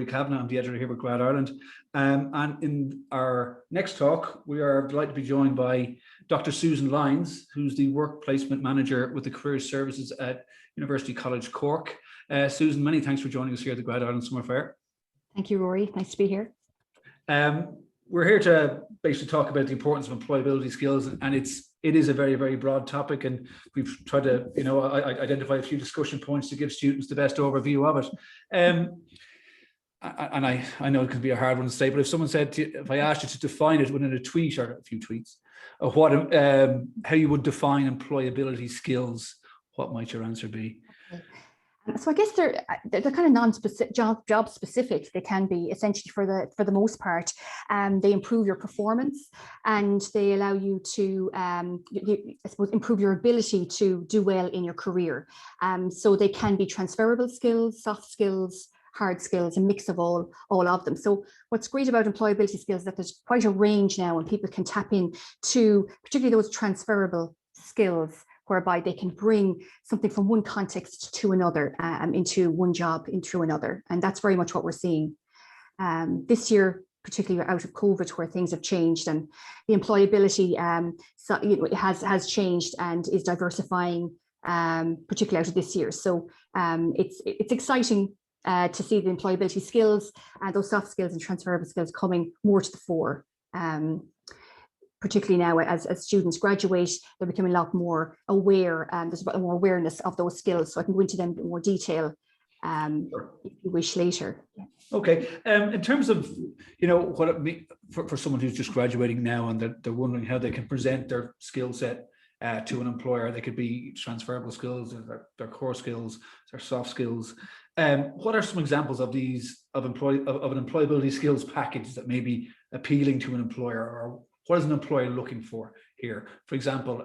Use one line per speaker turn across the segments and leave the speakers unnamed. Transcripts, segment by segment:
Kavanagh. I'm the editor here with Grad Ireland. And in our next talk, we are delighted to be joined by Dr. Susan Lyons, who's the Work Placement Manager with the Career Services at University College Cork. Susan, many thanks for joining us here at the Grad Ireland Summer Fair.
Thank you, Rory. Nice to be here.
We're here to basically talk about the importance of employability skills, and it is a very, very broad topic, and we've tried to, identify a few discussion points to give students the best overview of it. And I know it can be a hard one to say, but if someone said if I asked you to define it within a tweet or a few tweets, how you would define employability skills, what might your answer be?
So I guess they're kind of non-specific, job specific. They can be essentially for the most part. They improve your performance and they allow you to, I suppose, improve your ability to do well in your career. So they can be transferable skills, soft skills, hard skills, a mix of all of them. So what's great about employability skills is that there's quite a range now, and people can tap in to particularly those transferable skills, whereby they can bring something from one context to another, into one job, into another. And that's very much what we're seeing this year, particularly out of COVID, where things have changed and the employability has changed and is diversifying, particularly out of this year. So it's exciting to see the employability skills and those soft skills and transferable skills coming more to the fore. Particularly now as students graduate, they're becoming a lot more aware, and there's a lot more awareness of those skills. So I can go into them in more detail
Sure.
if you wish later. Yeah.
Okay. In terms of, what it means for someone who's just graduating now and they're wondering how they can present their skill set to an employer, they could be transferable skills, their core skills, their soft skills. What are some examples of these of an employability skills package that may be appealing to an employer, or what is an employer looking for here? For example,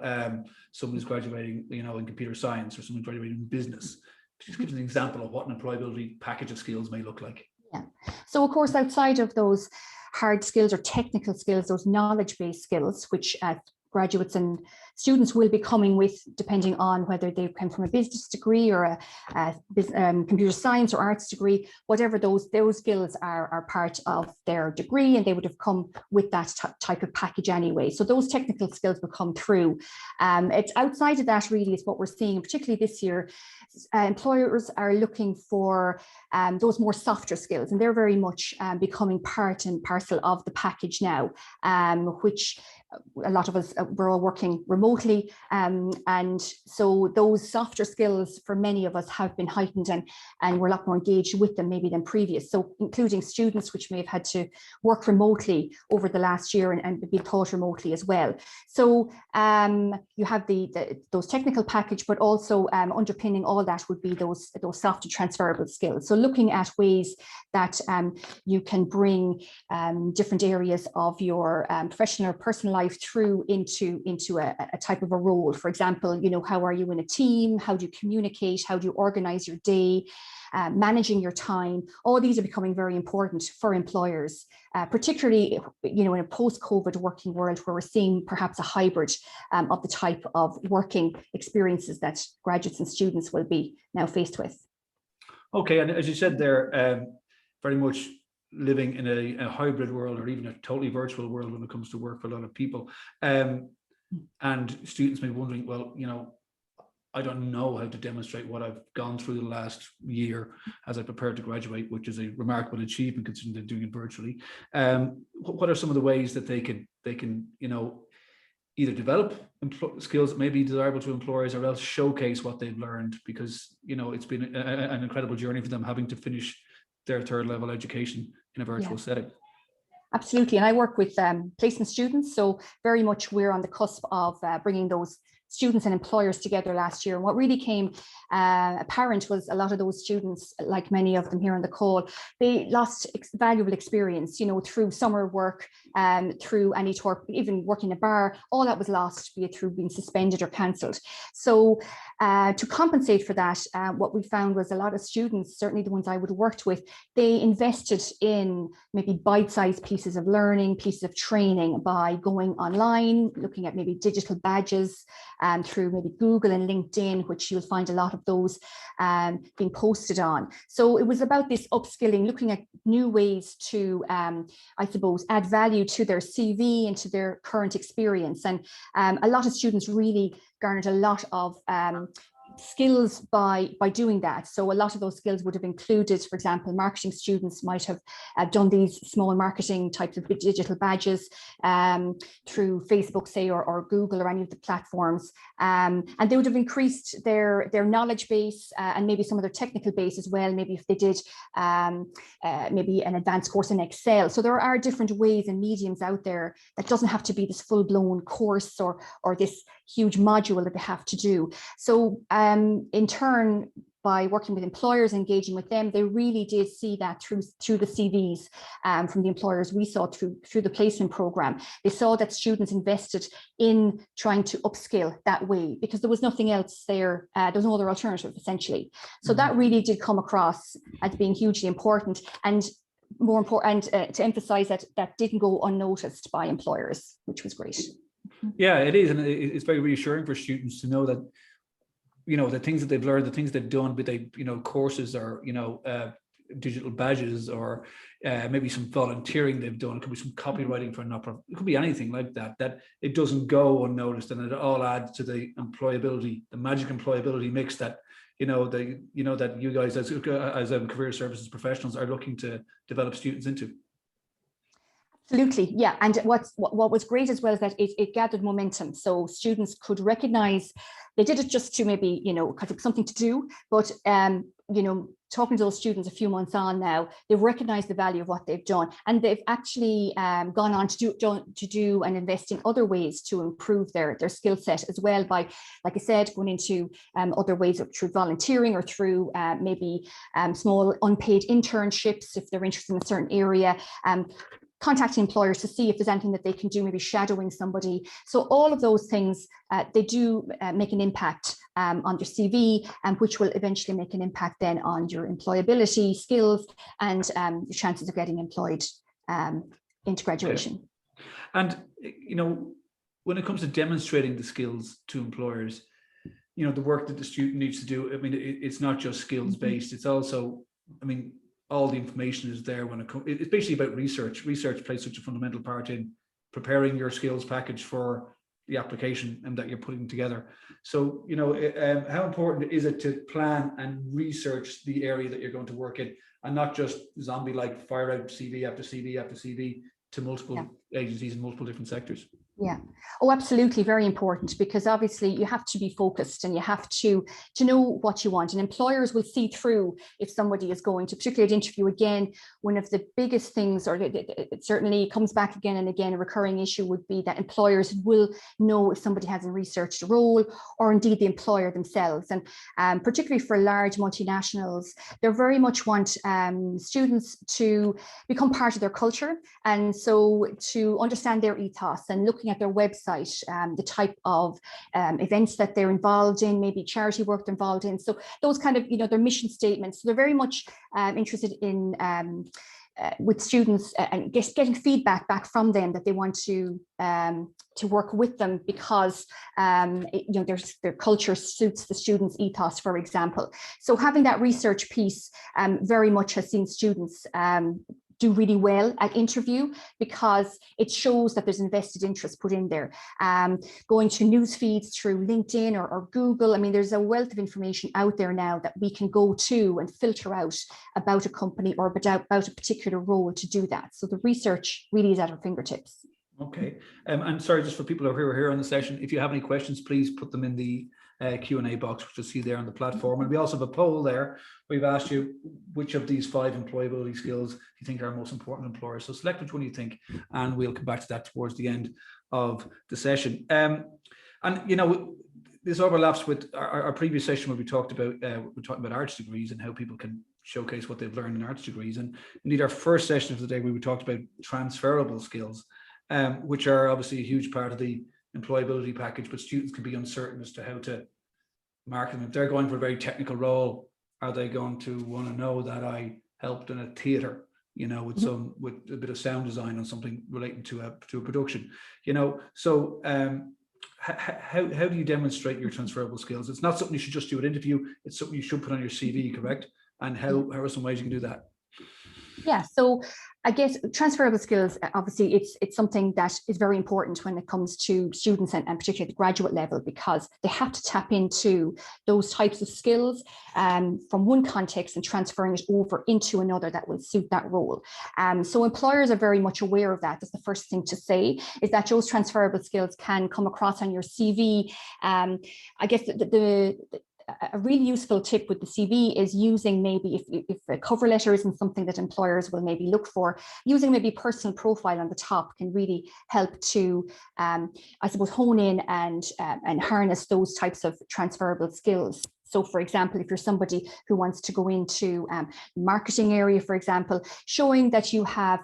someone who's graduating, in computer science, or someone graduating in business. Just give us an example of what an employability package of skills may look like.
Yeah. So of course, outside of those hard skills or technical skills, those knowledge-based skills, which graduates and students will be coming with, depending on whether they come from a business degree or a computer science or arts degree, whatever those skills are part of their degree, and they would have come with that type of package anyway. So those technical skills will come through. It's outside of that really is what we're seeing, particularly this year. Employers are looking for those more softer skills, and they're very much becoming part and parcel of the package now, which a lot of us, we're all working remotely, and so those softer skills for many of us have been heightened, and we're a lot more engaged with them maybe than previous. So including students which may have had to work remotely over the last year and be taught remotely as well. So you have those technical package, but also underpinning all that would be those soft and transferable skills. So looking at ways that you can bring different areas of your professional or personal life through into a type of a role. For example, how are you in a team? How do you communicate? How do you organize your day? Managing your time? All these are becoming very important for employers, particularly in a post-COVID working world where we're seeing perhaps a hybrid of the type of working experiences that graduates and students will be now faced with.
Okay, and as you said there, very much living in a hybrid world, or even a totally virtual world when it comes to work for a lot of people. And students may be wondering, well, I don't know how to demonstrate what I've gone through the last year as I prepare to graduate, which is a remarkable achievement considering they're doing it virtually. What are some of the ways that they can either develop skills that may be desirable to employers, or else showcase what they've learned, because it's been an incredible journey for them having to finish their third level education in a virtual setting.
Absolutely. And I work with placement students, so very much we're on the cusp of bringing those students and employers together last year. And what really came apparent was a lot of those students, like many of them here on the call, they lost valuable experience, through summer work, through any tour, even working in a bar, all that was lost, be it through being suspended or cancelled. So to compensate for that, what we found was a lot of students, certainly the ones I would have worked with, they invested in maybe bite-sized pieces of learning, pieces of training by going online, looking at maybe digital badges, through maybe Google and LinkedIn, which you'll find a lot of those being posted on. So it was about this upskilling, looking at new ways to, I suppose, add value to their CV and to their current experience. And a lot of students really garnered a lot of skills by doing that. So a lot of those skills would have included, for example, marketing students might have done these small marketing types of digital badges through Facebook, say, or Google, or any of the platforms, and they would have increased their knowledge base and maybe some of their technical base as well, maybe if they did maybe an advanced course in Excel. So there are different ways and mediums out there that doesn't have to be this full-blown course or this huge module that they have to do. So in turn, by working with employers, engaging with them, they really did see that through the CVs from the employers we saw through the placement program. They saw that students invested in trying to upskill that way because there was nothing else there. There was no other alternative, essentially. So that really did come across as being hugely important, and more important, to emphasize that didn't go unnoticed by employers, which was great.
Yeah, it is, and it's very reassuring for students to know that, you know, the things that they've learned, the things they've done, but they, you know, courses or, you know, digital badges, or maybe some volunteering they've done. It could be some copywriting for a not-profit. It could be anything like that. That it doesn't go unnoticed, and it all adds to the employability, the magic employability mix that, you know, that you guys as career services professionals are looking to develop students into.
Absolutely, yeah. And what was great as well is that it gathered momentum. So students could recognize they did it just to maybe, you know, because it's something to do, but you know, talking to those students a few months on now, they've recognized the value of what they've done, and they've actually gone on to do and invest in other ways to improve their skill set as well, by, like I said, going into other ways through volunteering, or through maybe small unpaid internships if they're interested in a certain area, contacting employers to see if there's anything that they can do, maybe shadowing somebody. So all of those things, they do make an impact on your CV, and which will eventually make an impact then on your employability skills and your chances of getting employed into graduation.
Okay. And, you know, when it comes to demonstrating the skills to employers, you know, the work that the student needs to do, I mean, it's not just skills based, it's also, I mean, all the information is there when it comes. It's basically about research. Research plays such a fundamental part in preparing your skills package for the application and that you're putting together. So, you know, how important is it to plan and research the area that you're going to work in, and not just zombie-like fire out CV after CV after CV to multiple agencies in multiple different sectors?
Yeah. Oh, absolutely. Very important, because obviously you have to be focused and you have to know what you want. And employers will see through if somebody is going to, particularly at interview, again, one of the biggest things, or it certainly comes back again and again, a recurring issue would be that employers will know if somebody hasn't researched a role, or indeed the employer themselves. And particularly for large multinationals, they very much want students to become part of their culture. And so to understand their ethos and looking at their website, the type of events that they're involved in, maybe charity work they're involved in. So those kind of, you know, their mission statements. So they're very much interested in with students and getting feedback back from them that they want to work with them because you know, their culture suits the students' ethos, for example. So having that research piece very much has seen students do really well at interview, because it shows that there's invested interest put in there. Going to news feeds through LinkedIn or Google, I mean, there's a wealth of information out there now that we can go to and filter out about a company or about a particular role to do that. So the research really is at our fingertips.
Okay, and sorry, just for people who are here on the session, if you have any questions, please put them in the Q&A box, which you'll see there on the platform. And we also have a poll there. We've asked you which of these 5 employability skills you think are most important to employers. So select which one you think, and we'll come back to that towards the end of the session. And you know, this overlaps with our previous session where we talked about arts degrees and how people can showcase what they've learned in arts degrees. And indeed, our first session of the day, we talked about transferable skills, which are obviously a huge part of the employability package, but students can be uncertain as to how to market them. If they're going for a very technical role, are they going to want to know that I helped in a theatre, you know, with a bit of sound design on something relating to a production, you know? So how do you demonstrate your transferable skills? It's not something you should just do at interview. It's something you should put on your CV, correct? And how are some ways you can do that?
Yeah, so I guess transferable skills, obviously, it's something that is very important when it comes to students and particularly at the graduate level, because they have to tap into those types of skills from one context and transferring it over into another that will suit that role. So employers are very much aware of that. That's the first thing to say, is that those transferable skills can come across on your CV. I guess a really useful tip with the CV is using, maybe if a cover letter isn't something that employers will maybe look for, using maybe personal profile on the top can really help to, I suppose, hone in and harness those types of transferable skills. So, for example, if you're somebody who wants to go into marketing area, for example, showing that you have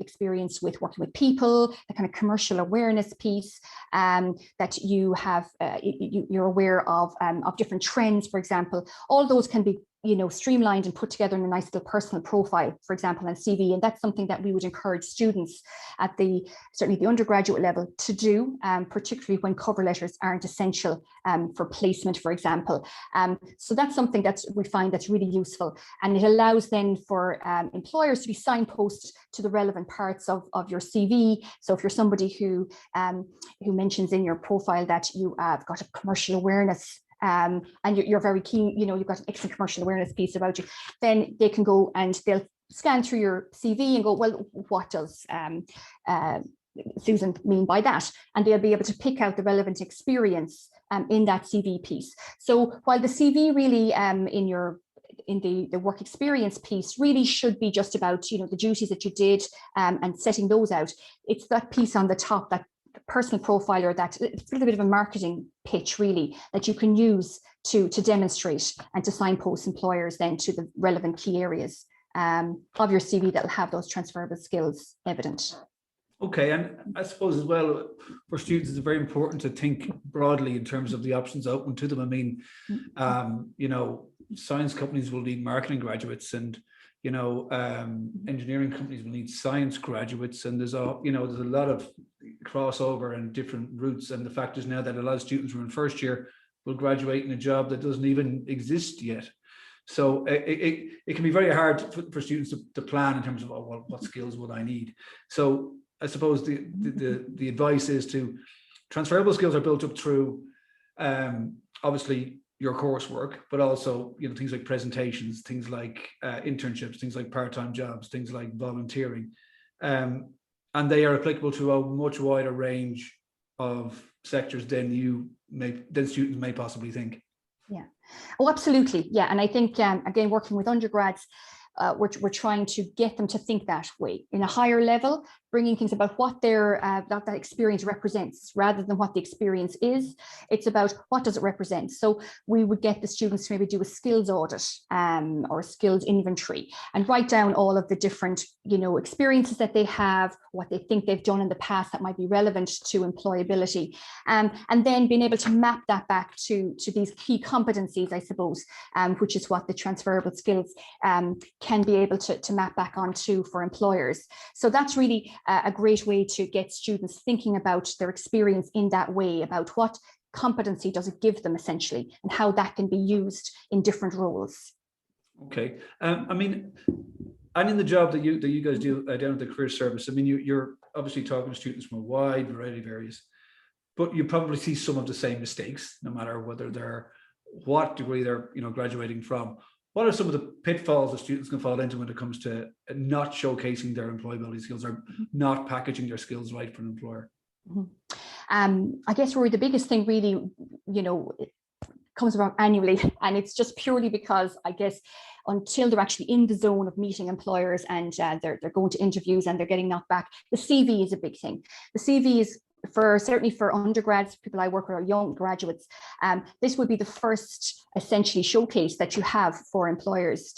experience with working with people, the kind of commercial awareness piece, that you have, you're aware of different trends, for example, all those can be streamlined and put together in a nice little personal profile, for example, on CV. And that's something that we would encourage students at certainly the undergraduate level to do, particularly when cover letters aren't essential for placement, for example. So that's something that we find that's really useful. And it allows then for employers to be signposted to the relevant parts of your CV. So if you're somebody who mentions in your profile that you have got a commercial awareness, and you're very keen, you've got an excellent commercial awareness piece about you, then they can go and they'll scan through your CV and go, well, what does Susan mean by that? And they'll be able to pick out the relevant experience in that CV piece. So while the CV really in the work experience piece really should be just about, the duties that you did and setting those out, it's that piece on the top, that personal profiler, that it's a little bit of a marketing pitch really that you can use to demonstrate and to signpost employers then to the relevant key areas of your CV that will have those transferable skills evident.
Okay, and I suppose as well for students it's very important to think broadly in terms of the options open to them. I mean, science companies will need marketing graduates, and engineering companies will need science graduates, and there's a lot of crossover and different routes. And the fact is now that a lot of students who are in first year will graduate in a job that doesn't even exist yet. So it can be very hard for students to plan in terms of, what skills would I need? So I suppose the advice is to transferable skills are built up through obviously your coursework, but also things like presentations, things like internships, things like part-time jobs, things like volunteering, and they are applicable to a much wider range of sectors than students may possibly think.
Yeah. Oh, absolutely. Yeah. And I think again, working with undergrads, we're trying to get them to think that way in a higher level, bringing things about what that experience represents rather than what the experience is. It's about what does it represent. So we would get the students to maybe do a skills audit or a skills inventory and write down all of the different experiences that they have, what they think they've done in the past that might be relevant to employability, and then being able to map that back to these key competencies, I suppose, which is what the transferable skills can be able to map back onto for employers. So that's really a great way to get students thinking about their experience in that way, about what competency does it give them essentially, and how that can be used in different roles.
Okay. I mean, and in the job that you guys do down at the Career Service, I mean, you're obviously talking to students from a wide variety of areas, but you probably see some of the same mistakes, no matter what degree they're graduating from. What are some of the pitfalls that students can fall into when it comes to not showcasing their employability skills or not packaging their skills right for an employer?
Mm-hmm. I guess the biggest thing really, comes around annually, and it's just purely because I guess until they're actually in the zone of meeting employers and they're going to interviews and they're getting knocked back, the CV is a big thing. The CV is certainly for undergrads, people I work with are young graduates. This would be the first essentially showcase that you have for employers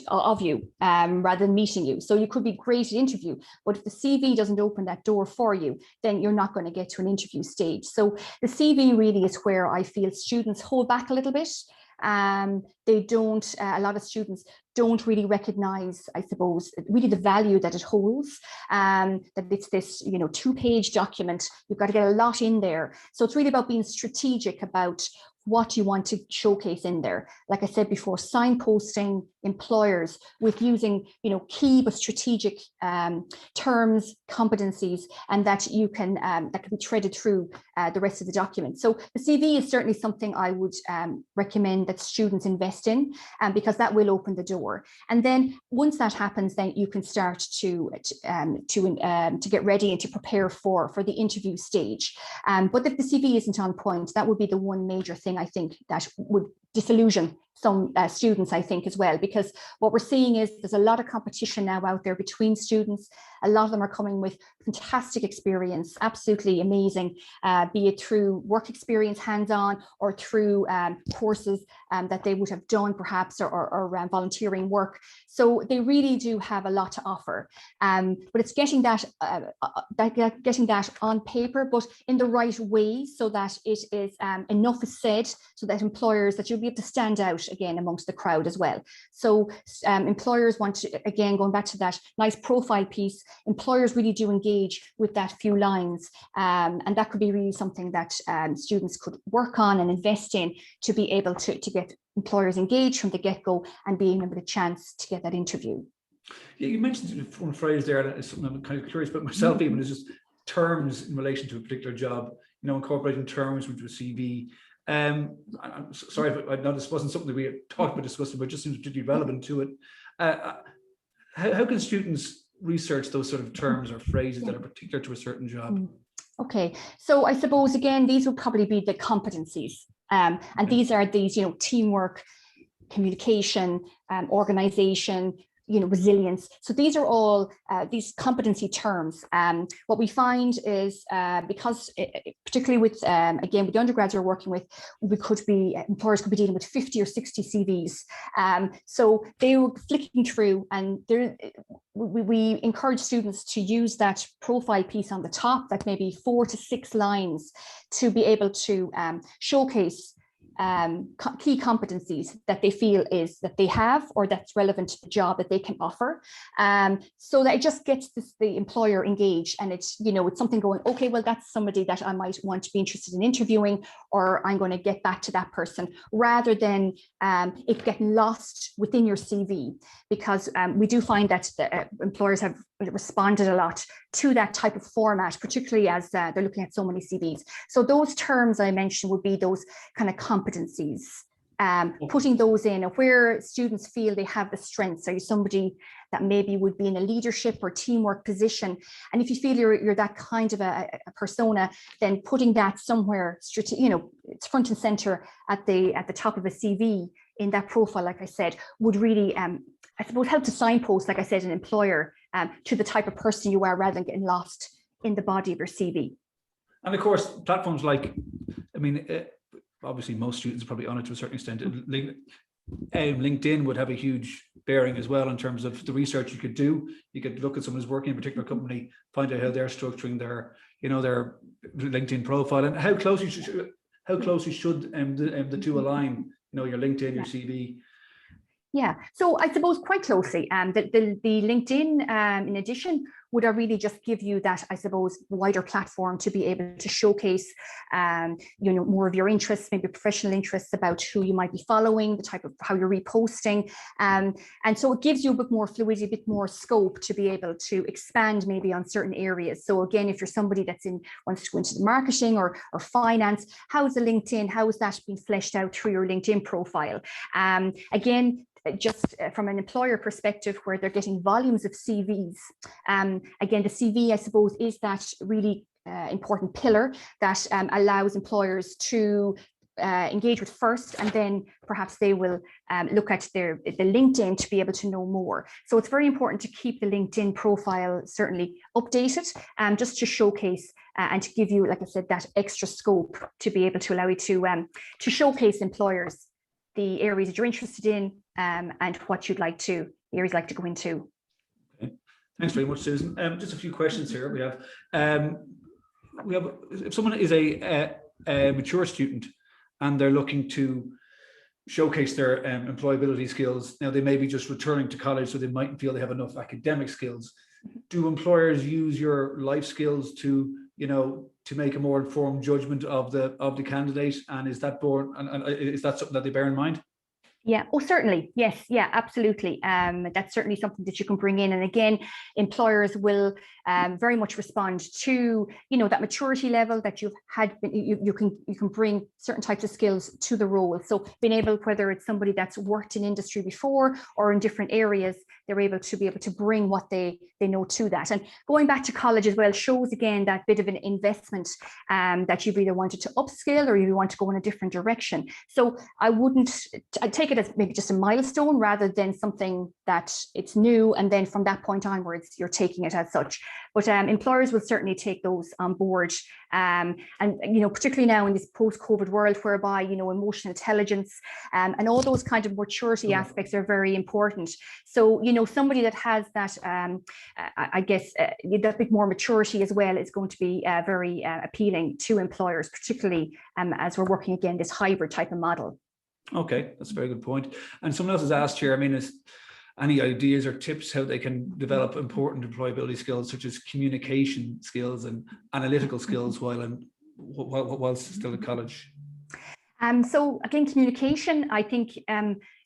of you rather than meeting you. So you could be great at interview, but if the CV doesn't open that door for you, then you're not going to get to an interview stage. So the CV really is where I feel students hold back a little bit. They don't, a lot of students don't really recognize, I suppose, really the value that it holds, that it's this, 2-page document. You've got to get a lot in there. So it's really about being strategic about what you want to showcase in there. Like I said before, signposting employers with using, key but strategic terms, competencies, and that you can that can be threaded through the rest of the document. So the CV is certainly something I would recommend that students invest in, because that will open the door. And then once that happens, then you can start to get ready and to prepare for the interview stage. But if the CV isn't on point, that would be the one major thing I think that would disillusion some students, I think, as well, because what we're seeing is there's a lot of competition now out there between students. A lot of them are coming with fantastic experience, absolutely amazing, be it through work experience, hands-on, or through courses that they would have done perhaps, or volunteering work. So they really do have a lot to offer. But it's getting that on paper, but in the right way, so that it is enough is said, so that employers, that you'll be able to stand out again amongst the crowd as well. So employers want to, again, going back to that nice profile piece, employers really do engage with that few lines, and that could be really something that students could work on and invest in to be able to get employers engaged from the get-go and being able the chance to get that interview.
Yeah, you mentioned one phrase there that is something I'm kind of curious about myself, even, is just terms in relation to a particular job, incorporating terms into a CV. I'm sorry if this wasn't something that we had talked about discussing, but it just seems particularly relevant to it. How can students research those sort of terms or phrases that are particular to a certain job?
Okay, so I suppose, again, these would probably be the competencies. And these are these, teamwork, communication, organization, resilience. So these are all these competency terms. What we find is because particularly with, again, with the undergrads we're working with, employers could be dealing with 50 or 60 CVs. So they were flicking through, and we encourage students to use that profile piece on the top, that maybe 4 to 6 lines, to be able to showcase key competencies that they feel is that they have, or that's relevant to the job that they can offer, so that it just gets the employer engaged, and it's it's something going, okay, well, that's somebody that I might want to be interested in interviewing, or I'm going to get back to that person, rather than it getting lost within your CV, because we do find that the employers have responded a lot to that type of format, particularly as they're looking at so many CVs. So those terms I mentioned would be those kind of competencies, putting those in where students feel they have the strengths. Are you somebody that maybe would be in a leadership or teamwork position? And if you feel you're that kind of a persona, then putting that somewhere, it's front and center at the top of a CV in that profile, like I said, would really, I suppose, help to signpost, like I said, an employer to the type of person you are, rather than getting lost in the body of your CV.
And of course, platforms like, obviously most students are probably on it to a certain extent. LinkedIn would have a huge bearing as well in terms of the research you could do. You could look at someone who's working in a particular company, find out how they're structuring their LinkedIn profile, and how closely should the two align. Your LinkedIn, your CV.
Yeah, so I suppose quite closely. The LinkedIn, in addition, would really just give you that, I suppose, wider platform to be able to showcase, more of your interests, maybe professional interests, about who you might be following, the type of how you're reposting, and so it gives you a bit more fluidity, a bit more scope to be able to expand maybe on certain areas. So again, if you're somebody wants to go into the marketing or finance, how's the LinkedIn? How is that being fleshed out through your LinkedIn profile? Again, just from an employer perspective, where they're getting volumes of CVs. Again, the CV, I suppose, is that really important pillar that allows employers to engage with first, and then perhaps they will look at the LinkedIn to be able to know more. So it's very important to keep the LinkedIn profile certainly updated, just to showcase and to give you, like I said, that extra scope to be able to allow you to showcase employers the areas that you're interested in, and what you'd like to, areas like to go into.
Okay. Thanks very much, Susan. Just a few questions here. We have if someone is a mature student and they're looking to showcase their employability skills. Now, they may be just returning to college, so they mightn't feel they have enough academic skills. Do employers use your life skills to, to make a more informed judgment of the candidate? And is that is that something that they bear in mind?
Yeah, oh, certainly. Yes, yeah, absolutely. That's certainly something that you can bring in. And again, employers will very much respond to, that maturity level that you've had. You can bring certain types of skills to the role. So being able, whether it's somebody that's worked in industry before or in different areas, they're able to bring what they know to that. And going back to college as well shows again that bit of an investment that you've either wanted to upskill or you want to go in a different direction. So I'd take it as maybe just a milestone rather than something that it's new, and then from that point onwards you're taking it as such. But employers will certainly take those on board, and particularly now in this post-COVID world, whereby emotional intelligence and all those kind of maturity aspects are very important. So somebody that has that I guess that bit more maturity as well is going to be very appealing to employers, particularly as we're working again this hybrid type of model.
Okay, that's a very good point. And someone else has asked here, is any ideas or tips how they can develop important employability skills such as communication skills and analytical skills while still at college?
So again, communication, I think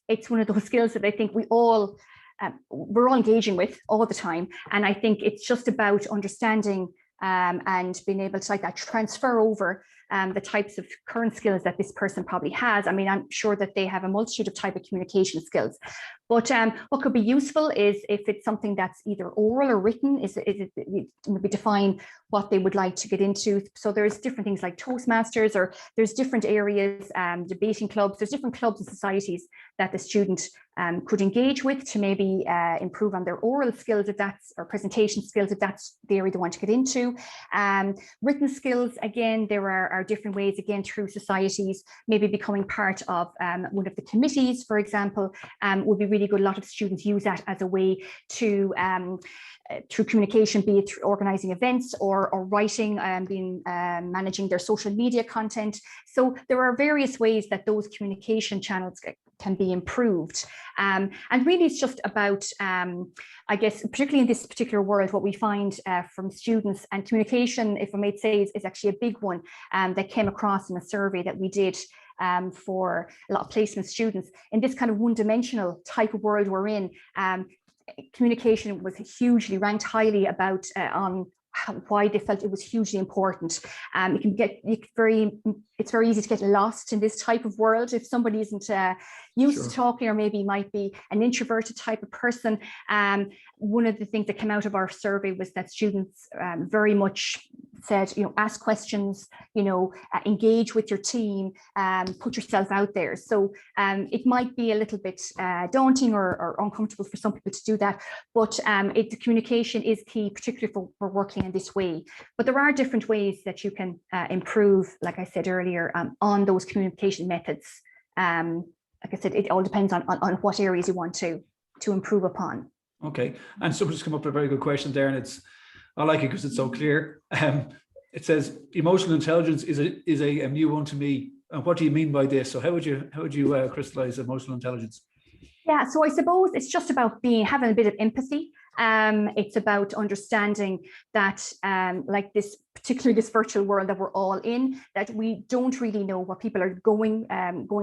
it's one of those skills that I think we're all engaging with all the time. And I think it's just about understanding and being able to transfer over the types of current skills that this person probably has. I'm sure that they have a multitude of type of communication skills. But what could be useful is if it's something that's either oral or written, is it maybe define what they would like to get into. So there's different things like Toastmasters, or there's different areas, debating clubs, there's different clubs and societies that the student could engage with to maybe improve on their oral skills, or presentation skills, if that's the area they want to get into. Written skills, again, there are different ways, again, through societies, maybe becoming part of one of the committees, for example, would be really good. A lot of students use that as a way to through communication, be it through organizing events or writing, managing their social media content. So there are various ways that those communication channels can be improved. And really it's just about, I guess, particularly in this particular world, what we find from students, and communication, if I may say, is actually a big one that came across in a survey that we did for a lot of placement students. In this kind of one-dimensional type of world we're in, communication was hugely ranked highly about on why they felt it was hugely important. It's very easy to get lost in this type of world if somebody isn't used to talking, or maybe might be an introverted type of person. One of the things that came out of our survey was that students very much said, ask questions, engage with your team, put yourself out there. So it might be a little bit daunting or uncomfortable for some people to do that, but the communication is key, particularly for working in this way. But there are different ways that you can improve, like I said earlier, on those communication methods. Like I said, it all depends on what areas you want to improve upon.
Okay, and someone's come up with a very good question there, and I like it because it's so clear. It says emotional intelligence is a new one to me. And what do you mean by this? So how would you crystallize emotional intelligence?
Yeah, so I suppose it's just about having a bit of empathy. It's about understanding that, like particularly this virtual world that we're all in, that we don't really know what people are going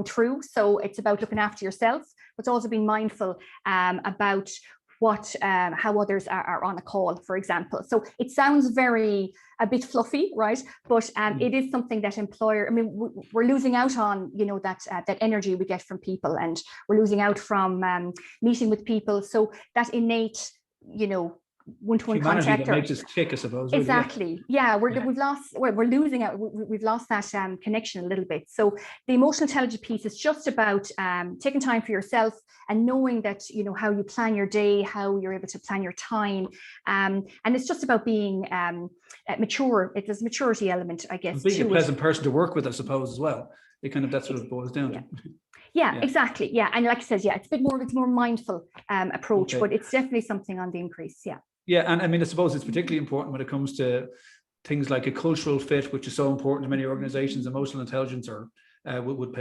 through. So it's about looking after yourself, but it's also being mindful about how others are on a call, for example. So it sounds a bit fluffy, right? But it is something that we're losing out on, that energy we get from people, and we're losing out from meeting with people. So that innate, one-to-one contact
that makes us tick, I suppose.
Exactly. Yeah, we're losing out. We've lost that connection a little bit. So the emotional intelligence piece is just about taking time for yourself and knowing that how you plan your day, how you're able to plan your time, and it's just about being mature. There's a maturity element, I guess. And
being a pleasant person to work with, I suppose, as well. That's what it boils down to.
Yeah, exactly. Yeah, and like I said, it's a more mindful approach, but it's definitely something on the increase. Yeah.
Yeah, and I suppose it's particularly important when it comes to things like a cultural fit, which is so important to many organizations. Emotional intelligence would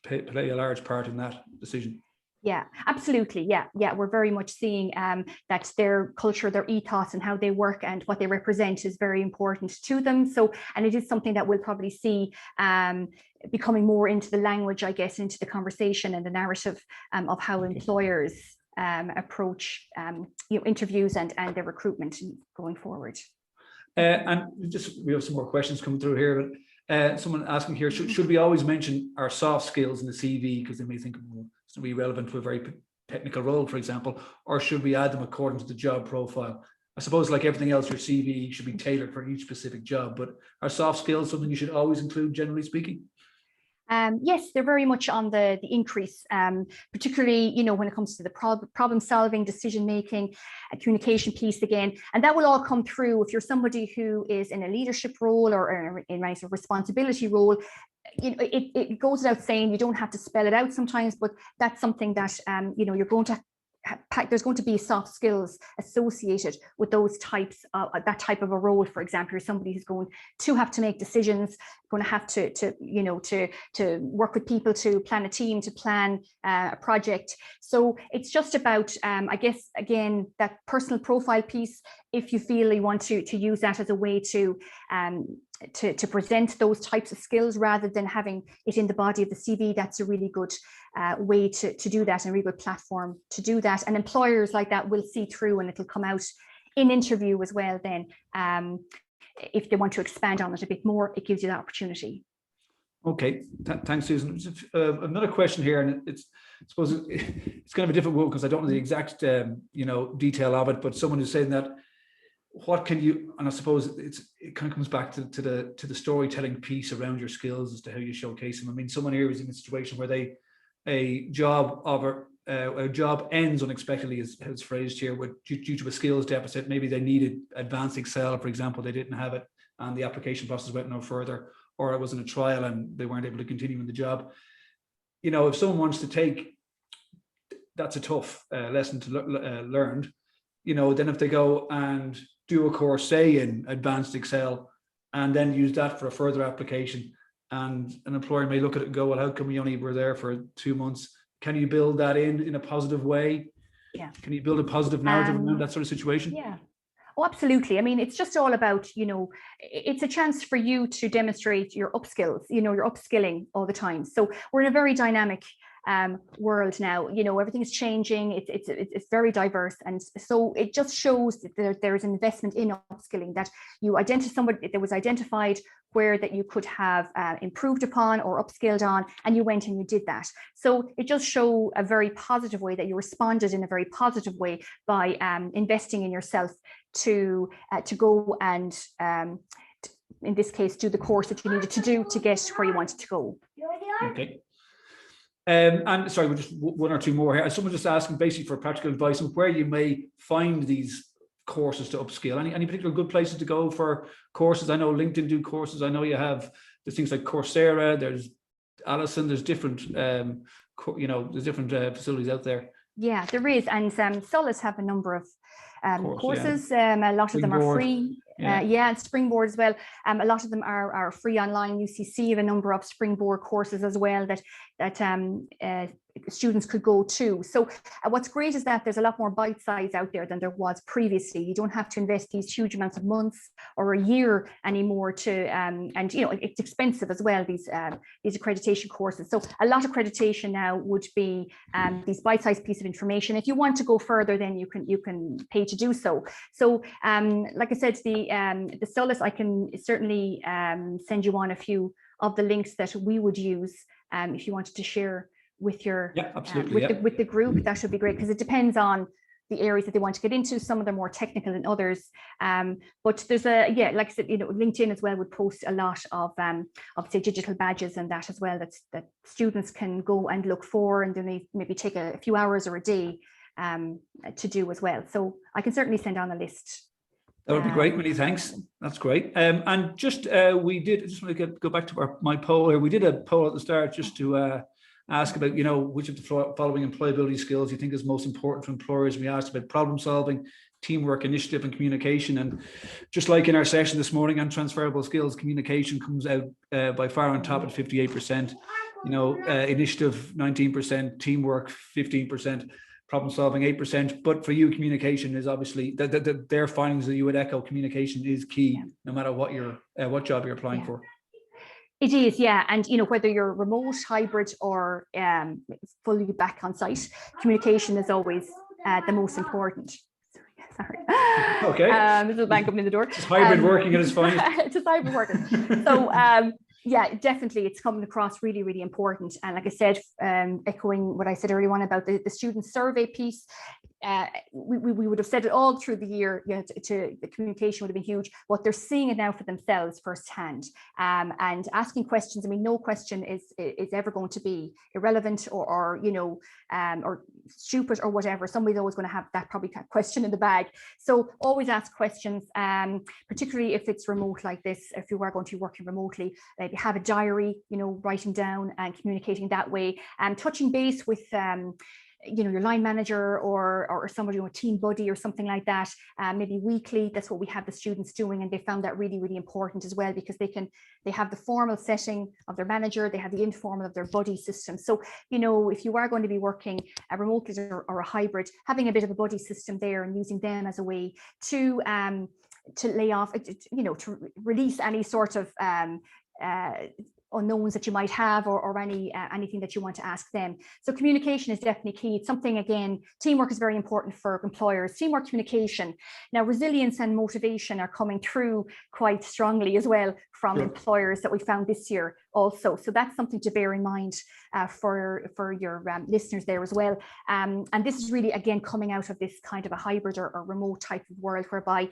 play a large part in that decision.
Yeah, absolutely. Yeah. We're very much seeing that their culture, their ethos, and how they work and what they represent is very important to them. So, and it is something that we'll probably see becoming more into the language, I guess, into the conversation and the narrative of how employers approach interviews and their recruitment going forward.
And we have some more questions coming through here. But someone asking here, should we always mention our soft skills in the CV, because they may think, well, it's not really relevant to a very technical role, for example, or should we add them according to the job profile? I suppose, like everything else, your CV should be tailored for each specific job, but are soft skills something you should always include, generally speaking?
Yes, they're very much on the increase, particularly, when it comes to the problem solving, decision making, communication piece again, and that will all come through if you're somebody who is in a leadership role or in a responsibility role. It goes without saying, you don't have to spell it out sometimes, but that's something that you're going to there's going to be soft skills associated with those types of that type of a role. For example, you're somebody who's going to have to make decisions, going to have to work with people, to plan a team, to plan a project. So it's just about I guess, again, that personal profile piece. If you feel you want to use that as a way to present those types of skills rather than having it in the body of the CV, that's a really good way to do that, and a really good platform to do that. And employers like that will see through, and it'll come out in interview as well then. If they want to expand on it a bit more, it gives you that opportunity.
Okay, thanks, Susan. Another question here, and I suppose it's kind of a different one because I don't know the exact detail of it, but someone is saying that, what can you, and I suppose it kind of comes back to the storytelling piece around your skills as to how you showcase them. I mean, someone here is in a situation where a job ends unexpectedly, as it's phrased here, due to a skills deficit. Maybe they needed advanced Excel, for example, they didn't have it, and the application process went no further, or it was in a trial and they weren't able to continue in the job. If someone wants to take, that's a tough lesson to learned. Then if they go and do a course, say in advanced Excel, and then use that for a further application, and an employer may look at it and go, well, how come we only were there for 2 months? Can you build that in a positive way?
Yeah.
Can you build a positive narrative around that sort of situation?
Yeah. Oh, absolutely. I mean, it's just all about, it's a chance for you to demonstrate your upskills, your upskilling all the time. So we're in a very dynamic world now. Everything is changing. It's very diverse, and so it just shows that there is an investment in upskilling, that you identify somebody that was identified where that you could have improved upon or upskilled on, and you went and you did that. So it just shows a very positive way that you responded in a very positive way by investing in yourself to go and in this case do the course that you needed to do to get where you wanted to go.
Okay. And sorry, we're just one or two more here. Someone just asking basically for practical advice on where you may find these courses to upskill. Any particular good places to go for courses? I know LinkedIn do courses. I know you have there's things like Coursera. There's Allison. There's different there's different facilities out there.
Yeah, there is, and Solus have a number of courses. Yeah. A lot of them are free. And Springboard as well. A lot of them are free online. UCC have a number of Springboard courses as well that students could go to. So what's great is that there's a lot more bite size out there than there was previously. You don't have to invest these huge amounts of months or a year anymore to and it's expensive as well, these accreditation courses. So a lot of accreditation now would be these bite-sized piece of information. If you want to go further, then you can pay to do so. So like I said, the Solus, I can certainly send you on a few of the links that we would use if you wanted to share with your with the group. That would be great, because it depends on the areas that they want to get into. Some of them more technical than others, but there's like I said, LinkedIn as well would post a lot of say digital badges and that as well, that students can go and look for, and then they maybe take a few hours or a day to do as well. So I can certainly send on a list.
That would be great. Many thanks. That's great. And just we did. I just want to go back to my poll here. We did a poll at the start just to ask about which of the following employability skills you think is most important for employers. We asked about problem solving, teamwork, initiative, and communication. And just like in our session this morning on transferable skills, communication comes out by far on top at 58%. initiative 19%, teamwork 15%, problem solving 8%. But for you, communication is obviously their findings that you would echo. Communication is key, no matter what job you're applying for.
It is, yeah. And, whether you're remote, hybrid, or fully back on site, communication is always the most important. Sorry.
Okay.
There's a man coming in the door.
It's hybrid working at its finest.
It's hybrid working. So, yeah, definitely, it's coming across really, really important. And like I said, echoing what I said earlier on about the student survey piece, we would have said it all through the year, to the communication would have been huge. What they're seeing it now for themselves firsthand, and asking questions. I mean, no question is ever going to be irrelevant or stupid or whatever. Somebody's always going to have that probably question in the bag. So always ask questions, particularly if it's remote like this. If you are going to be working remotely, maybe have a diary, writing down and communicating that way, and touching base with your line manager or somebody, a team buddy or something like that, maybe weekly. That's what we have the students doing, and they found that really, really important as well, because they have the formal setting of their manager, they have the informal of their buddy system. So if you are going to be working remotely or a hybrid, having a bit of a buddy system there and using them as a way to lay off, to release any sort of unknowns that you might have, or anything that you want to ask them. So communication is definitely key. It's something, again, teamwork is very important for employers. Teamwork, communication. Now, resilience and motivation are coming through quite strongly as well from employers that we found this year also. So that's something to bear in mind for your listeners there as well. And this is really, again, coming out of this kind of a hybrid or remote type of world, whereby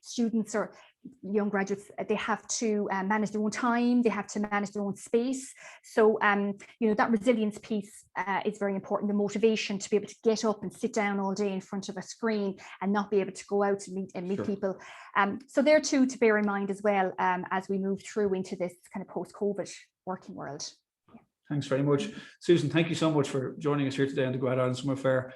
students or young graduates, they have to manage their own time, they have to manage their own space. So that resilience piece is very important. The motivation to be able to get up and sit down all day in front of a screen and not be able to go out and meet people. So there too to bear in mind as well, as we move through into this kind of post-COVID working world.
Thanks very much, Susan. Thank you so much for joining us here today on the Grad Ireland Summer Fair.